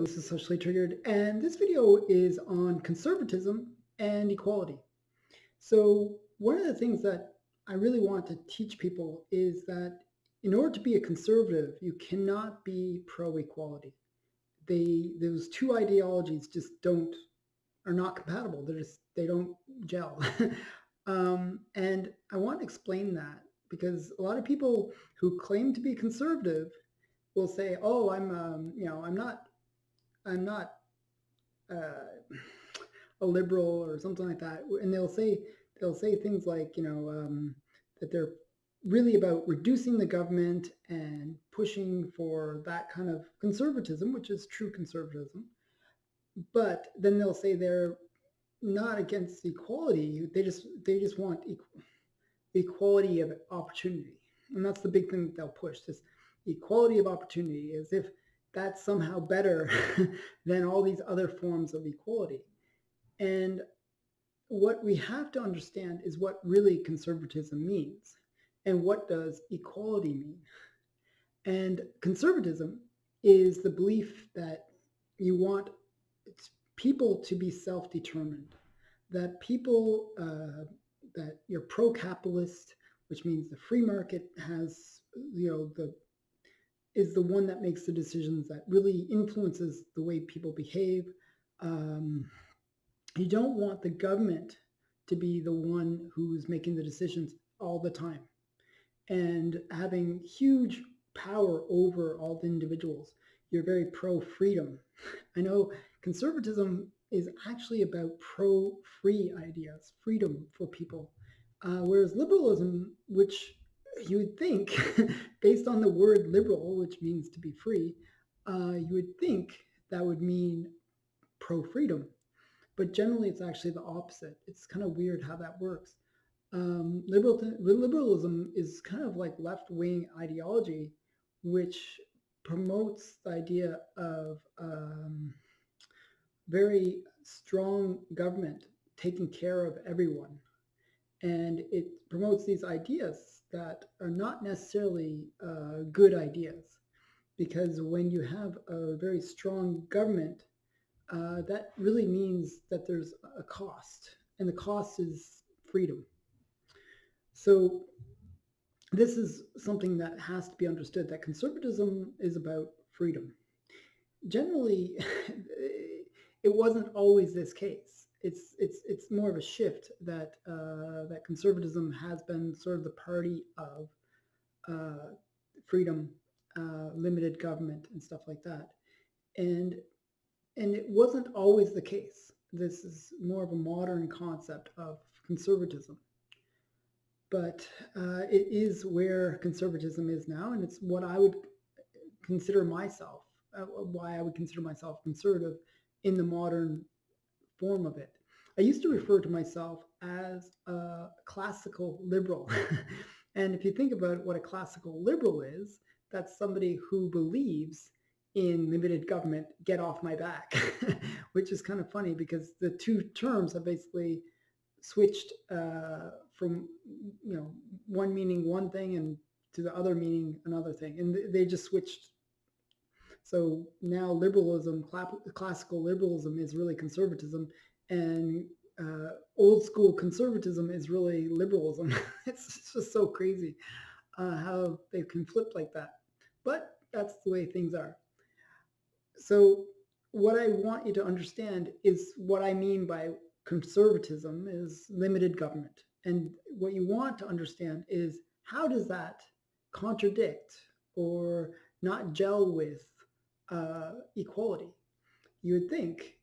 this is Socially Triggered, and this video is on conservatism and equality. So, one of the things that I really want to teach people is that in order to be a conservative, you cannot be pro-equality. Those two ideologies just are not compatible. They don't gel. And I want to explain that because a lot of people who claim to be conservative will say, "Oh, I'm not uh, a liberal or something like that," and they'll say things like, that they're really about reducing the government and pushing for that kind of conservatism, which is true conservatism. But then they'll say they're not against equality. They just want equality of opportunity, and that's the big thing that they'll push. This equality of opportunity, as if that's somehow better than all these other forms of equality. And what we have to understand is what really conservatism means and what does equality mean. And conservatism is the belief that you want people to be self-determined, that that you're pro-capitalist, which means the free market has, is the one that makes the decisions, that really influences the way people behave. Um, you don't want the government to be the one who's making the decisions all the time and having huge power over all the individuals. You're very pro-freedom. I know conservatism is actually about pro-free ideas, freedom for people, whereas liberalism, which you would think, based on the word liberal, which means to be free, you would think that would mean pro-freedom. But generally, it's actually the opposite. It's kind of weird how that works. Liberalism is kind of like left-wing ideology, which promotes the idea of very strong government taking care of everyone. And it promotes these ideas that are not necessarily good ideas, because when you have a very strong government, that really means that there's a cost, and the cost is freedom. So this is something that has to be understood, that conservatism is about freedom. Generally, it wasn't always this case. It's more of a shift that that conservatism has been sort of the party of freedom, limited government, and stuff like that. And and it wasn't always the case. This is more of a modern concept of conservatism. But it is where conservatism is now, and it's what I would consider myself, why I would consider myself conservative in the modern form of it. I used to refer to myself as a classical liberal. And if you think about what a classical liberal is, that's somebody who believes in limited government, get off my back, which is kind of funny because the two terms have basically switched from one meaning one thing and to the other meaning another thing, and they just switched. So now liberalism, classical liberalism, is really conservatism, and old school conservatism is really liberalism. It's just so crazy how they can flip like that, but that's the way things are. So what I want you to understand is what I mean by conservatism is limited government. And what you want to understand is, how does that contradict or not gel with equality? You would think,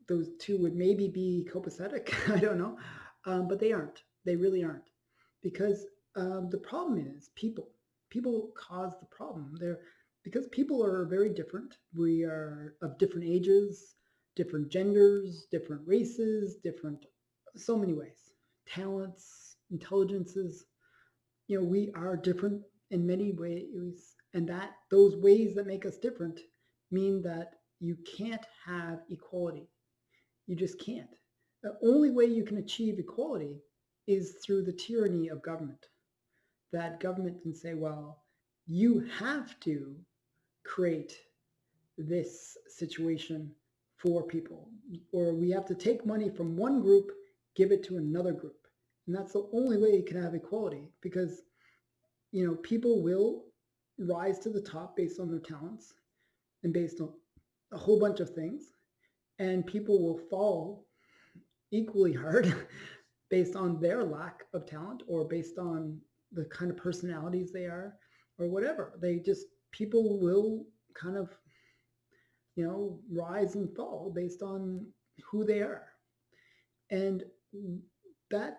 those two would maybe be copacetic. I don't know. But they aren't. They really aren't. Because the problem is people. People cause the problem. Because people are very different. We are of different ages, different genders, different races, different, so many ways, talents, intelligences. We are different in many ways, and that those ways that make us different mean that you can't have equality. You just can't. The only way you can achieve equality is through the tyranny of government. That government can say, well, you have to create this situation for people, or we have to take money from one group, give it to another group. And that's the only way you can have equality, because people will rise to the top based on their talents and based on a whole bunch of things, and people will fall equally hard based on their lack of talent or based on the kind of personalities they are or whatever. People will kind of, rise and fall based on who they are. And that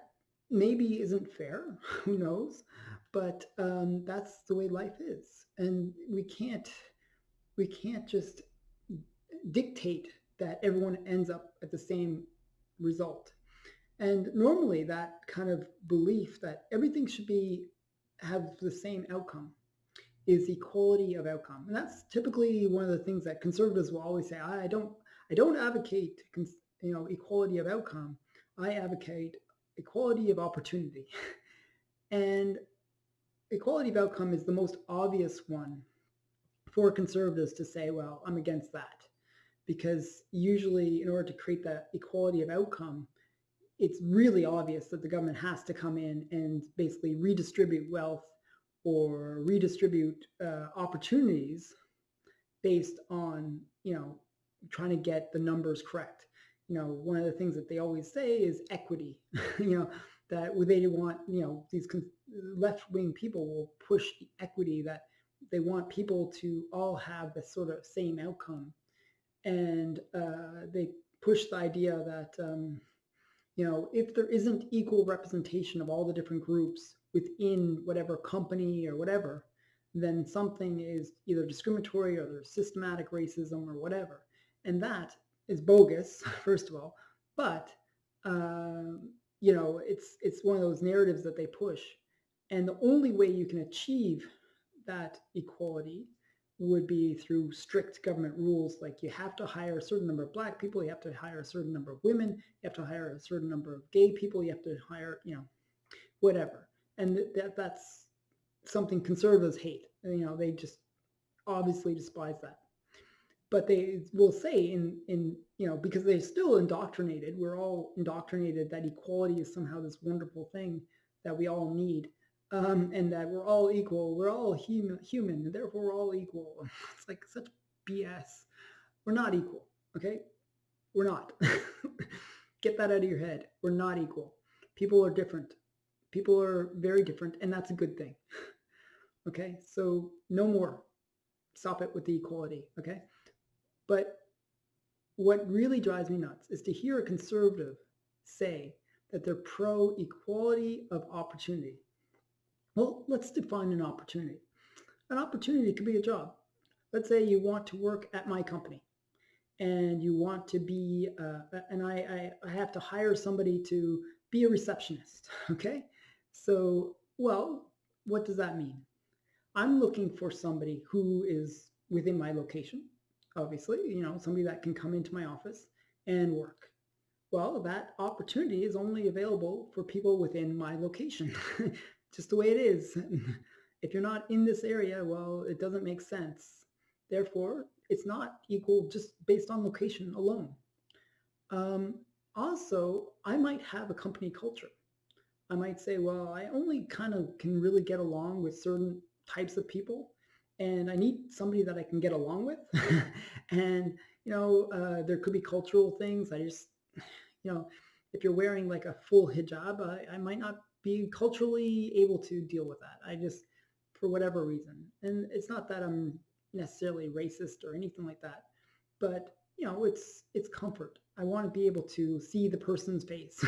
maybe isn't fair, who knows? But that's the way life is. And we can't just dictate that everyone ends up at the same result. And normally that kind of belief that everything should have the same outcome is equality of outcome. And that's typically one of the things that conservatives will always say, I don't advocate equality of outcome. I advocate equality of opportunity. And equality of outcome is the most obvious one for conservatives to say, well, I'm against that. Because usually in order to create that equality of outcome, it's really obvious that the government has to come in and basically redistribute wealth or redistribute opportunities based on, trying to get the numbers correct. One of the things that they always say is equity, that they want, these left-wing people will push equity, that they want people to all have the sort of same outcome. And they push the idea that, if there isn't equal representation of all the different groups within whatever company or whatever, then something is either discriminatory or there's systematic racism or whatever. And that is bogus, first of all. But, it's one of those narratives that they push. And the only way you can achieve that equality would be through strict government rules. Like, you have to hire a certain number of black people, you have to hire a certain number of women, you have to hire a certain number of gay people, you have to hire, whatever. And that's something conservatives hate. They just obviously despise that. But they will say because they're still indoctrinated, we're all indoctrinated that equality is somehow this wonderful thing that we all need. And that we're all equal, we're all human, and therefore we're all equal. It's like such BS. We're not equal, okay? We're not. Get that out of your head. We're not equal. People are different. People are very different, and that's a good thing. Okay, so no more. Stop it with the equality, okay? But what really drives me nuts is to hear a conservative say that they're pro-equality of opportunity. Well, let's define an opportunity. An opportunity could be a job. Let's say you want to work at my company and you want to be, and I have to hire somebody to be a receptionist, okay? So, well, what does that mean? I'm looking for somebody who is within my location, obviously, somebody that can come into my office and work. Well, that opportunity is only available for people within my location, just the way it is. If you're not in this area, well, it doesn't make sense. Therefore, it's not equal just based on location alone. Also, I might have a company culture. I might say, well, I only kind of can really get along with certain types of people, and I need somebody that I can get along with. And, there could be cultural things. If you're wearing like a full hijab, I might not be culturally able to deal with that. For whatever reason. And it's not that I'm necessarily racist or anything like that, but it's comfort. I want to be able to see the person's face.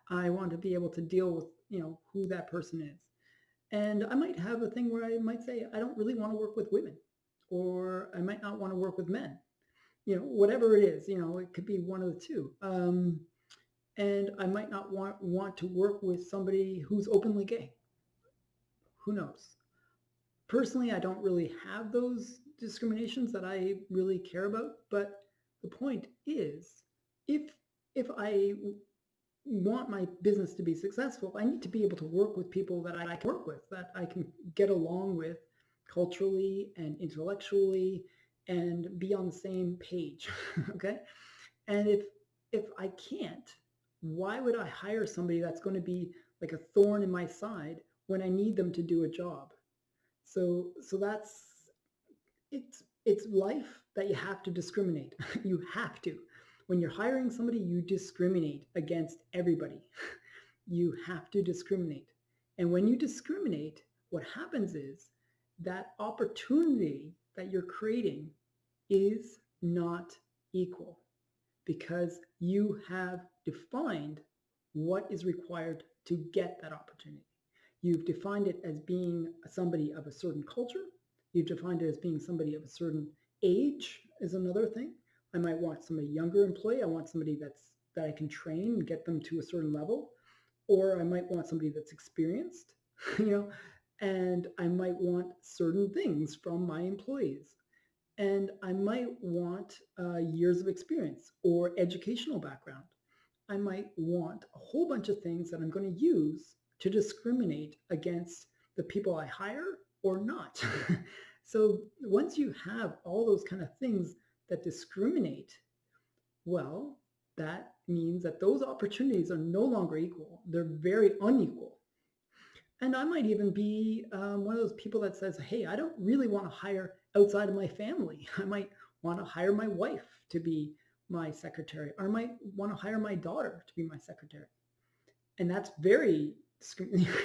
I want to be able to deal with, who that person is. And I might have a thing where I might say, I don't really want to work with women, or I might not want to work with men. Whatever it is, it could be one of the two. And I might not want to work with somebody who's openly gay. Who knows? Personally, I don't really have those discriminations that I really care about. But the point is, if I want my business to be successful, I need to be able to work with people that I can work with, that I can get along with culturally and intellectually and be on the same page. Okay. And if I can't, why would I hire somebody that's going to be like a thorn in my side when I need them to do a job? So that's it's life that you have to discriminate. You have to. When you're hiring somebody, you discriminate against everybody. You have to discriminate. And when you discriminate, what happens is that opportunity that you're creating is not equal because you have defined what is required to get that opportunity. You've defined it as being somebody of a certain culture. You've defined it as being somebody of a certain age is another thing. I might want somebody younger employee. I want somebody that I can train and get them to a certain level. Or I might want somebody that's experienced, you know, and I might want certain things from my employees. And I might want years of experience or educational background. I might want a whole bunch of things that I'm going to use to discriminate against the people I hire or not. So once you have all those kind of things that discriminate, well, that means that those opportunities are no longer equal. They're very unequal. And I might even be one of those people that says, hey, I don't really want to hire outside of my family. I might want to hire my wife to be my secretary, or I might want to hire my daughter to be my secretary. And that's very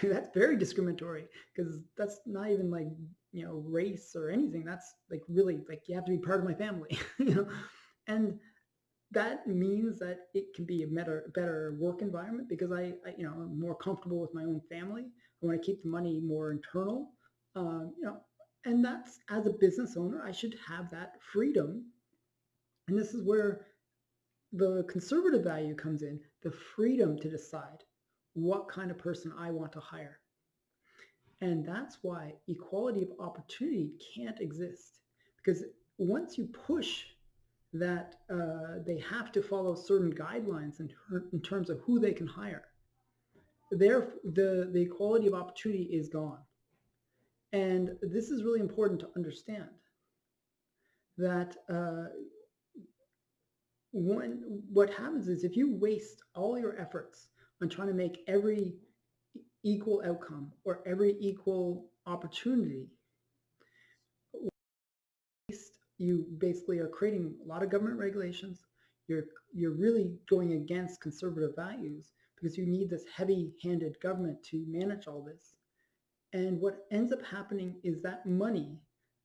that's very discriminatory because that's not even like, you know, race or anything. That's like really like you have to be part of my family, you know. And that means that it can be a better work environment because you know, I'm more comfortable with my own family. I want to keep the money more internal, you know, and that's as a business owner, I should have that freedom. And this is where the conservative value comes in, the freedom to decide what kind of person I want to hire. And that's why equality of opportunity can't exist because once you push that they have to follow certain guidelines in terms of who they can hire, the equality of opportunity is gone. And this is really important to understand that what happens is if you waste all your efforts on trying to make every equal outcome or every equal opportunity, you basically are creating a lot of government regulations. You're really going against conservative values because you need this heavy-handed government to manage all this. And what ends up happening is that money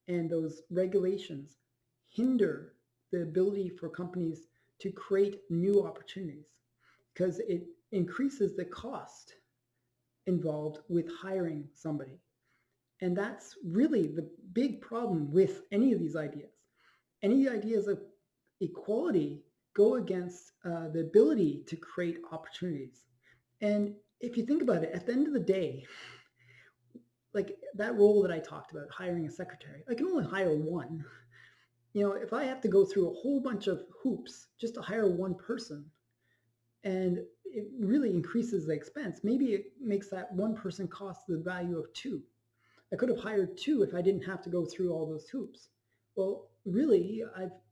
and those regulations hinder the ability for companies to create new opportunities because it increases the cost involved with hiring somebody. And that's really the big problem with any of these ideas. Any ideas of equality go against the ability to create opportunities. And if you think about it, at the end of the day, like that role that I talked about, hiring a secretary, I can only hire one. You know, if I have to go through a whole bunch of hoops just to hire one person, and it really increases the expense, maybe it makes that one person cost the value of two. I could have hired two if I didn't have to go through all those hoops. Well, really,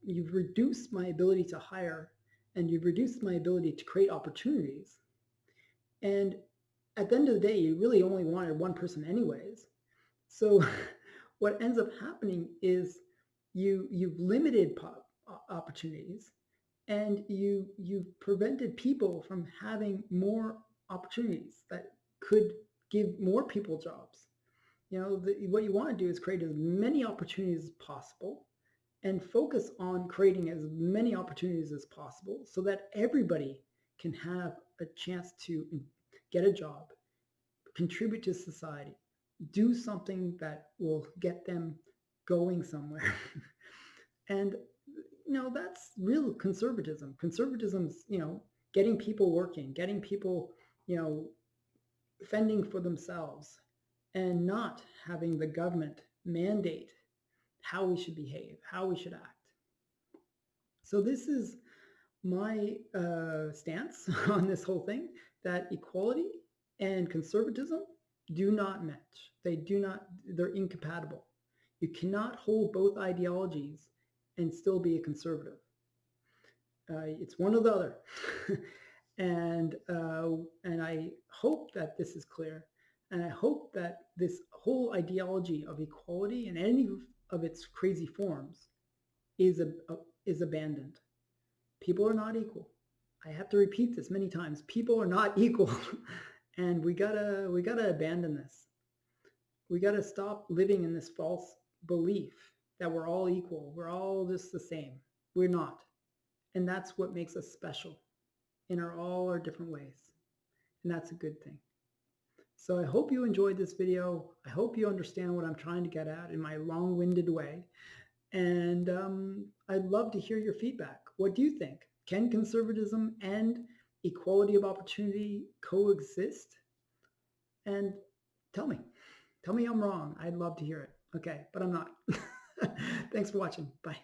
you've reduced my ability to hire and you've reduced my ability to create opportunities. And at the end of the day, you really only wanted one person anyways. So what ends up happening is you've limited opportunities and you've prevented people from having more opportunities that could give more people jobs. You know, what you want to do is create as many opportunities as possible and focus on creating as many opportunities as possible so that everybody can have a chance to get a job, contribute to society, do something that will get them going somewhere. And, you know, that's real conservatism. Conservatism's, you know, getting people working, getting people, you know, fending for themselves and not having the government mandate how we should behave, how we should act. So this is my stance on this whole thing, that equality and conservatism do not match. They're incompatible. You cannot hold both ideologies and still be a conservative. It's one or the other. And I hope that this is clear. And I hope that this whole ideology of equality in any of its crazy forms is abandoned. People are not equal. I have to repeat this many times. People are not equal. And we gotta abandon this. We gotta stop living in this false belief that we're all equal. We're all just the same. We're not. And that's what makes us special in all our different ways. And that's a good thing. So I hope you enjoyed this video. I hope you understand what I'm trying to get at in my long-winded way. And I'd love to hear your feedback. What do you think? Can conservatism and equality of opportunity coexist? And tell me. Tell me I'm wrong. I'd love to hear it. Okay, but I'm not. Thanks for watching. Bye.